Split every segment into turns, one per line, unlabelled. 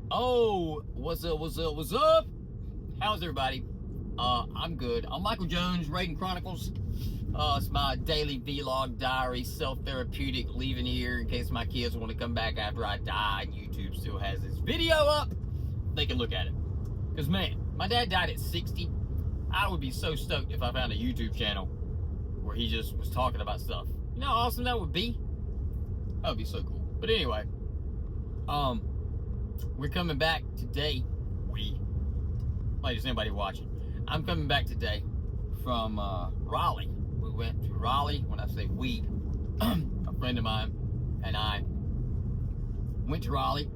Oh, what's up, what's up, what's up? How's everybody? I'm good. I'm Michael Jones, Rayden Chronicles. It's my daily vlog diary, self-therapeutic, leaving here in case my kids want to come back after I die and YouTube still has this video up. They can look at it. Because, man, my dad died at 60. I would be so stoked if I found a YouTube channel where he just was talking about stuff. You know how awesome that would be? That would be so cool. But anyway, we're coming back today. Like, is anybody watching? I'm coming back today from Raleigh. We went to Raleigh. When I say we, a friend of mine and I went to Raleigh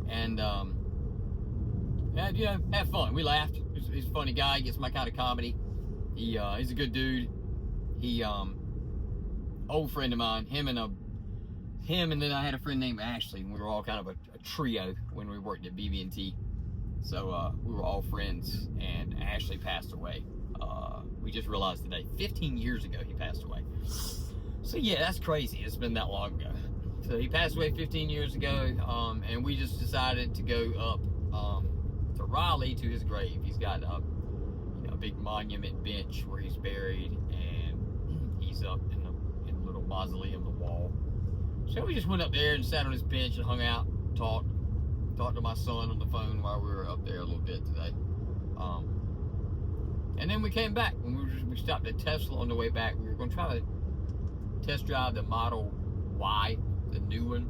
and had fun. We laughed. He's a funny guy. He gets my kind of comedy. He's a good dude. He old friend of mine. Him and then I had a friend named Ashley, and we were all kind of a trio when we worked at BB&T. So we were all friends, and Ashley passed away. We just realized today, 15 years ago, he passed away. So yeah, that's crazy. It's been that long ago. So he passed away 15 years ago, and we just decided to go up to Raleigh to his grave. He's got a big monument bench where he's buried, and he's up in a little mausoleum, the wall. So we just went up there and sat on his bench and hung out, talked to my son on the phone while we were up there a little bit today. And then we came back, and we stopped at Tesla on the way back. We were going to try to test drive the Model Y, the new one.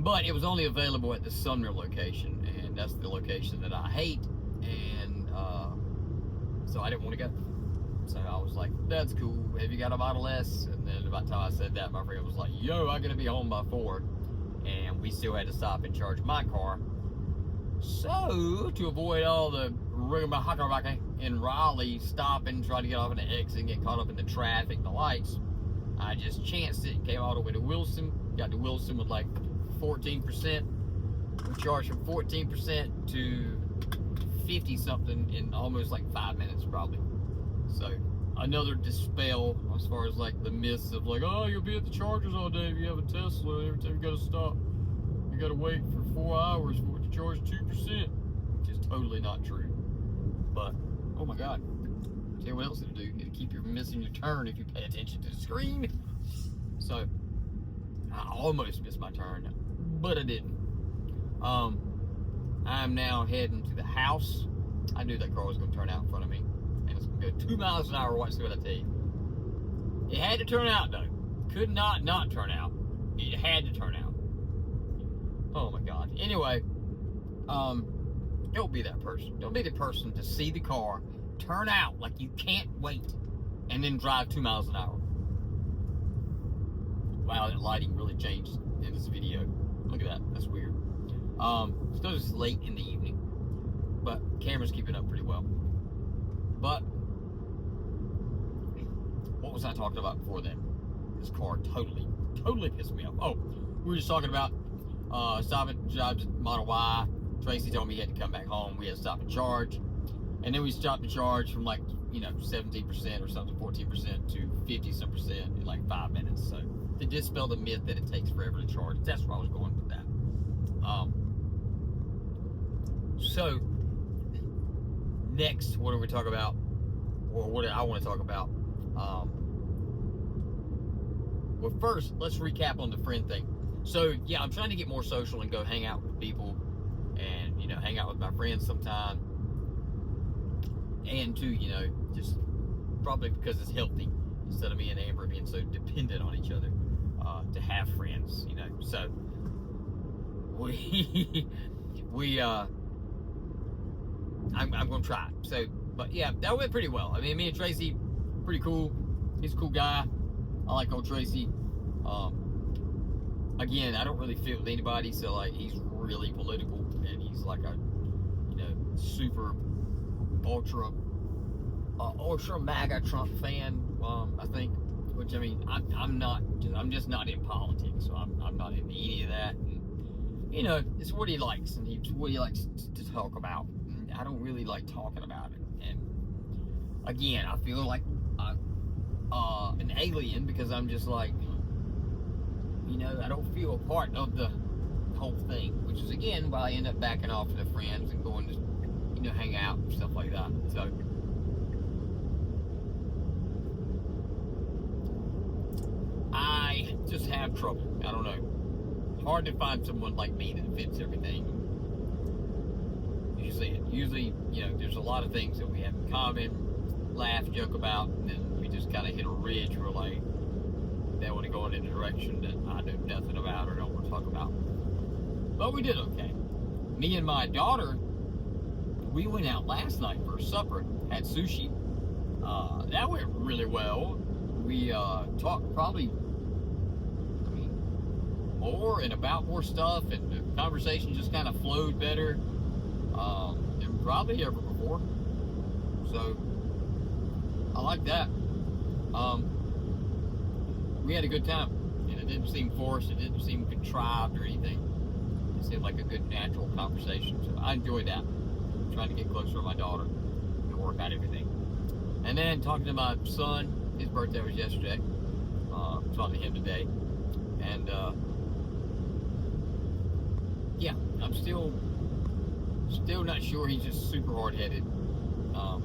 But it was only available at the Sumner location, and that's the location that I hate. And so I didn't want to go. So I was like, that's cool. Have you got a Model S? And then about the time I said that, my friend was like, yo, I'm going to be home by 4. And we still had to stop and charge my car. So, to avoid all the rigmarole in Raleigh, stopping, trying to get off in the exit and get caught up in the traffic and the lights, I just chanced it. Came all the way to Wilson. Got to Wilson with like 14%. We charged from 14% to 50-something in almost like 5 minutes, probably. So, another dispel as far as like the myths of like, oh, you'll be at the chargers all day if you have a Tesla. Every time you gotta stop, you gotta wait for 4 hours for it to charge 2%, which is totally not true. But, oh my God, tell you what else it'll do. It'll keep you from missing your turn if you pay attention to the screen. So, I almost missed my turn, but I didn't. I'm now heading to the house. I knew that car was gonna turn out in front of me. And it's going to go 2 miles an hour. Watch what I tell you. It had to turn out, though. Could not turn out. It had to turn out. Oh, my God. Anyway, don't be that person. Don't be the person to see the car turn out like you can't wait and then drive 2 miles an hour. Wow, that lighting really changed in this video. Look at that. That's weird. It's just late in the evening, but camera's keeping up pretty well. But what was I talking about before then? This car totally pissed me off. Oh, we were just talking about stopping to drive the Model Y. Tracy told me he had to come back home. We had to stop and charge. And then we stopped and charge from like, 17% or something, 14% to 50-some% in like 5 minutes. So to dispel the myth that it takes forever to charge, that's where I was going with that. So next, what are we talking about? Or what I want to talk about? Well, first, let's recap on the friend thing. So, yeah, I'm trying to get more social and go hang out with people and, hang out with my friends sometime. And, too, just probably because it's healthy instead of me and Amber being so dependent on each other to have friends, So, I'm going to try. So, but yeah, that went pretty well. I mean, me and Tracy, pretty cool. He's a cool guy. I like old Tracy. Again, I don't really fit with anybody, so like he's really political, and he's like a, super ultra MAGA Trump fan. I think, which I mean, I'm not. I'm just not in politics, so I'm not into any of that. And, it's what he likes, and it's what he likes to talk about. And I don't really like talking about it. And again, I feel like an alien because I'm just like, I don't feel a part of the whole thing, which is again why I end up backing off to the friends and going to, hang out and stuff like that. So I just have trouble. I don't know. Hard to find someone like me that fits everything. Usually, there's a lot of things that we have in common, laugh, joke about, and then we just kind of hit a ridge where like they want to go in a direction that I know nothing about or don't want to talk about. But we did okay. Me and my daughter, we went out last night for supper, had sushi. That went really well. We talked probably, more and about more stuff, and the conversation just kind of flowed better than probably ever before. So I like that. We had a good time, and it didn't seem forced. It didn't seem contrived or anything. It seemed like a good natural conversation. So I enjoyed that. I'm trying to get closer to my daughter and work out everything. And then talking to my son, his birthday was yesterday. Talking to him today, and yeah, I'm still not sure. He's just super hard-headed. Him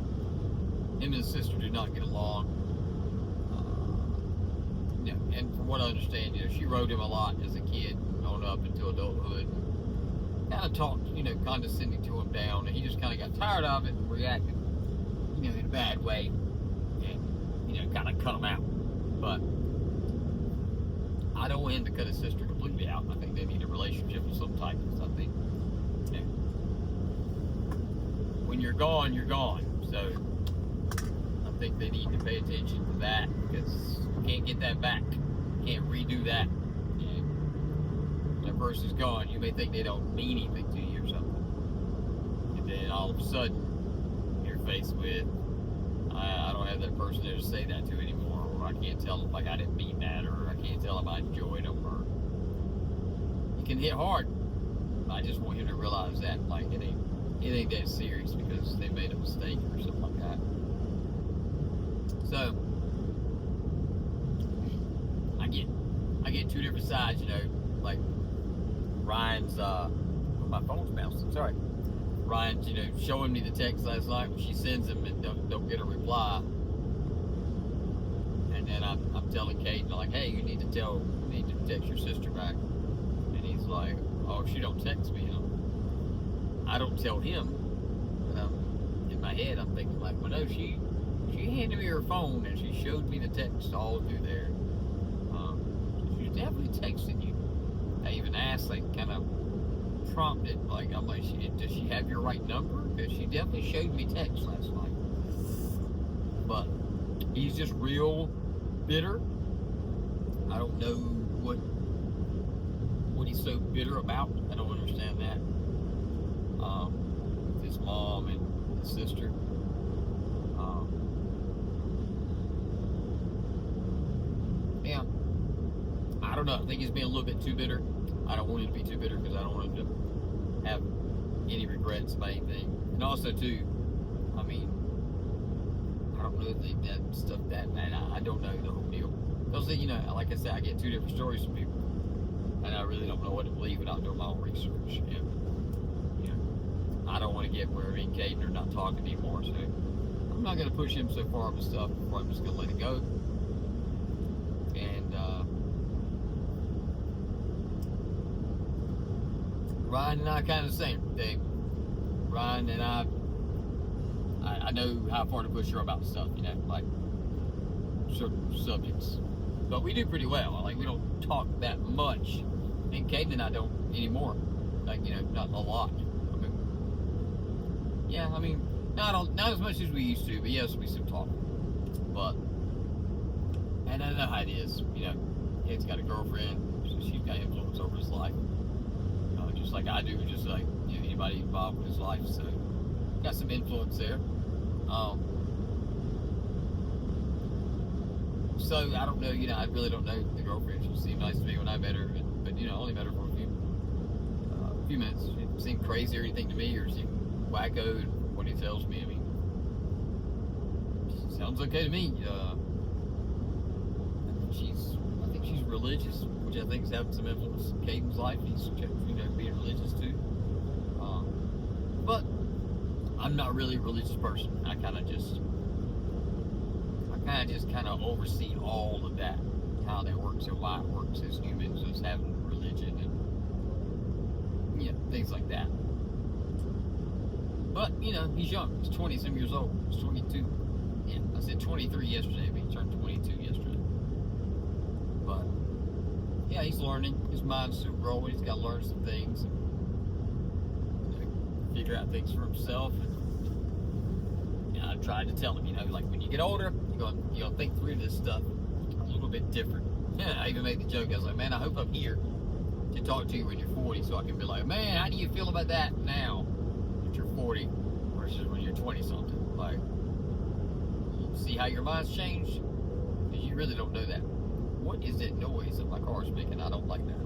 and his sister do not get along. And from what I understand, she rode him a lot as a kid, on up into adulthood. Kind of talked, condescending to him down, and he just kind of got tired of it and reacted, in a bad way, and kind of cut him out. But I don't want him to cut his sister completely out. I think they need a relationship of some type or something. When you're gone, you're gone. So I think they need to pay attention to that, because you can't get that back. You can't redo that. When that person's gone, you may think they don't mean anything to you or something, and then all of a sudden you're faced with, I don't have that person there to say that to anymore, or I can't tell them like I didn't mean that, or I can't tell them I enjoyed them, or it can hit hard. I just want him to realize that like it ain't that serious because they made a mistake or something like that. So I get two different sides, like Ryan's my phone's bouncing, sorry. Ryan's, showing me the text last night when she sends him and don't get a reply. And then I'm telling Kate, like, hey, you need to text your sister back. And he's like, oh, she don't text me. I don't tell him. But in my head, I'm thinking like, well, no, she handed me her phone and she showed me the text all through there. She's definitely texting you. I even asked, like, kind of prompted, like, I'm like, does she have your right number? Because she definitely showed me text last night. But he's just real bitter. I don't know what he's so bitter about. I don't understand that. With his mom and his sister. Yeah. I don't know. I think he's being a little bit too bitter. I don't want him to be too bitter because I don't want him to have any regrets about anything. And also, too, I mean, I don't know if they did stuff that bad. I don't know the whole deal. Because, like I said, I get two different stories from people. And I really don't know what to believe without doing my own research. I don't want to get where me and Caden are not talking anymore. So I'm not going to push him so far with stuff before I'm just going to let it go. And, Ryan and I kind of the same thing. Ryan and I know how far to push her about stuff, like certain subjects. But we do pretty well. Like, we don't talk that much. And Caden and I don't anymore. Like, not a lot. Not as much as we used to, but yes, we still talk. But, and I know how it is. Kate's got a girlfriend, so she's got influence over his life. Just like I do, just like anybody involved with his life. So, got some influence there. So I don't know. I really don't know the girlfriend. She seemed nice to me when I met her, but I only met her for a few minutes. She didn't seem crazy or anything to me, or seemed wacko. And what he tells me, sounds okay to me. I think she's religious. which I think is having some influence in Caden's life. He's, being religious too. But I'm not really a religious person. I kind of just oversee all of that, how that works and why it works as humans, as having religion and things like that. But he's young. He's 20-some years old. He's 22. Yeah, I said 23 yesterday, but he turned 22 yesterday. But yeah, he's learning. His mind's still growing. He's got to learn some things and figure out things for himself. And I tried to tell him, like when you get older, you're gonna think through this stuff a little bit different. Yeah, I even made the joke. I was like, man, I hope I'm here to talk to you when you're 40, so I can be like, man, how do you feel about that now that you're 40 versus when you're 20 something? Like, see how your mind's changed? Because you really don't know that. What is that noise that my car's making? I don't like that.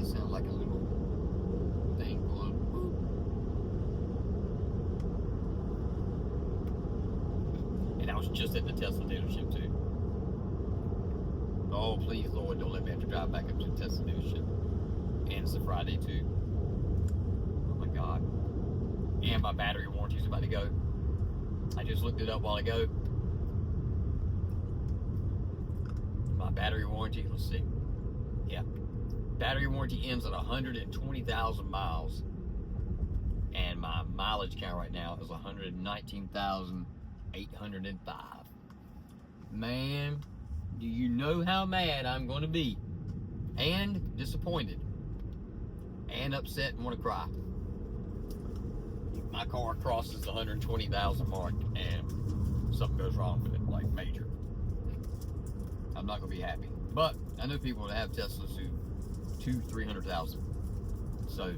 It sounds like a little thing going. And I was just at the Tesla dealership too. Oh, please, Lord, don't let me have to drive back up to the Tesla dealership. And it's a Friday too. Oh my God. And my battery warranty's about to go. I just looked it up a while ago. My battery warranty, let's see. Yeah. Battery warranty ends at 120,000 miles. And my mileage count right now is 119,805. Man, do you know how mad I'm going to be? And disappointed. And upset and want to cry. My car crosses the 120,000 mark and something goes wrong with it, like major. I'm not going to be happy. But I know people that have Teslas who 200,000-300,000. So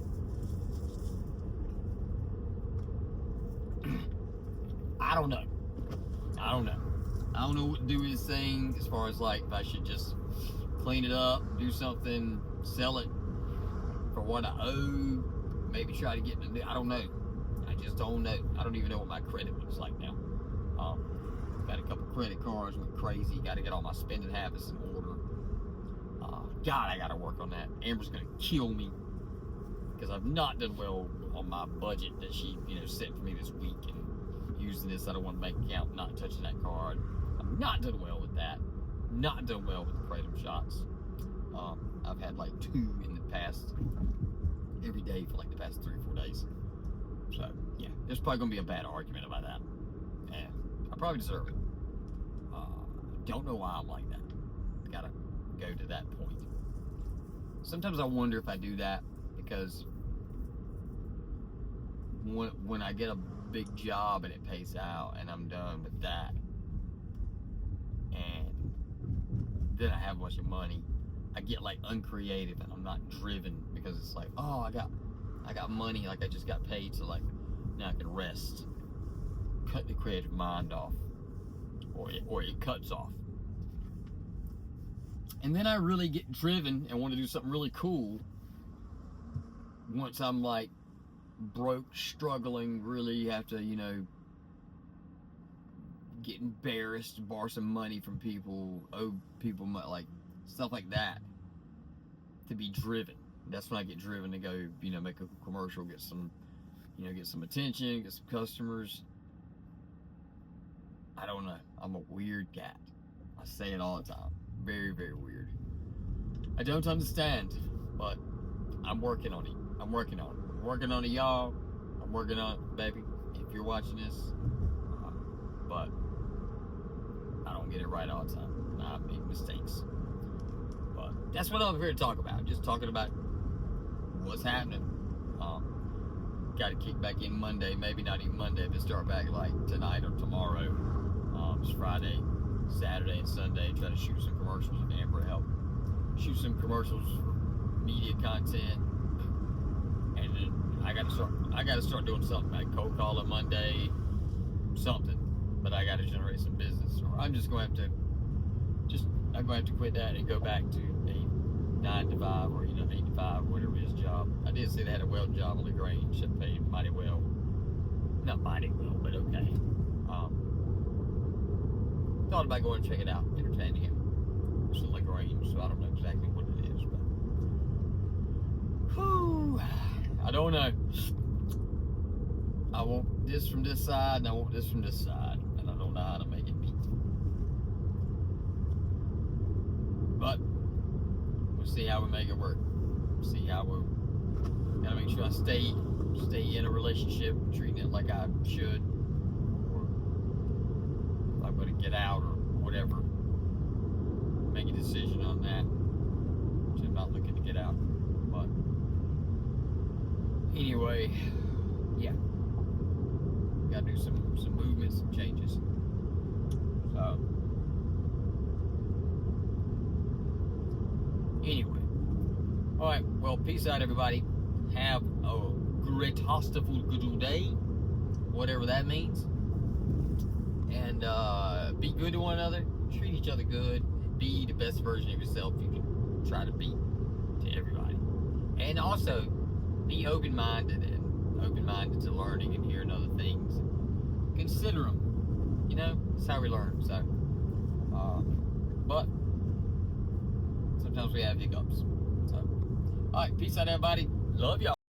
I don't know. I don't know what to do with this thing as far as like if I should just clean it up, do something, sell it for what I owe, maybe try to get into new. I don't know. I just don't know. I don't even know what my credit looks like now. Got a couple credit cards, went crazy. Got to get all my spending habits in order. God, I got to work on that. Amber's gonna kill me because I've not done well on my budget that she, set for me this week, and using this I don't want to make account, not touching that card. I'm not done well with that. Not done well with the Kratom shots. I've had like 2 in the past, every day for like the past 3 or 4 days. So yeah, there's probably gonna be a bad argument about that, and I probably deserve it. Don't know why I'm like that. Gotta go to that point. Sometimes I wonder if I do that because when I get a big job and it pays out and I'm done with that, and then I have a bunch of money, I get like uncreative and I'm not driven because it's like, oh, I got money, like I just got paid, so like now I can rest, cut the creative mind off, or it cuts off. And then I really get driven and want to do something really cool once I'm like broke, struggling, really have to, get embarrassed, borrow some money from people, owe people, like stuff like that, to be driven. That's when I get driven to go, make a commercial, get some attention, get some customers. I don't know. I'm a weird cat. I say it all the time. Very, very weird. I don't understand, but I'm working on it. I'm working on it. I'm working on it, y'all. I'm working on it, baby. If you're watching this, but I don't get it right all the time. I make mistakes. But that's what I'm here to talk about. Just talking about what's happening. Got to kick back in Monday. Maybe not even Monday, but start back like tonight or tomorrow. It's Friday, Saturday, and Sunday. Try to shoot some commercials with Amber help. Shoot some commercials for media content. And then I got to start doing something like cold calling Monday, something. But I got to generate some business, or I'm just going to have to quit that and go back to a 9 to 5 or 8 to 5, whatever his job. I did say they had a welding job on the Grange that paid mighty well. not biting well, but okay. Thought about going to check it out, entertaining him. It's like rain, so I don't know exactly what it is, but whew, I don't know. I want this from this side, and I want this from this side, and I don't know how to make it meet. But we'll see how we make it work. See how we'll gotta make sure I stay in a relationship, treating it like I should, or if I'm gonna get out or whatever. Make a decision on that. So I'm not looking to get out, but anyway, yeah, gotta do some movements, some changes. So anyway, all right. Well, peace out, everybody. Have a great-hostful good day, whatever that means, and be good to one another. Treat each other good. Be the best version of yourself you can try to be to everybody. And also, be open-minded to learning and hearing other things. Consider them. You know, that's how we learn. So, but sometimes we have hiccups. So, all right, peace out, everybody. Love y'all.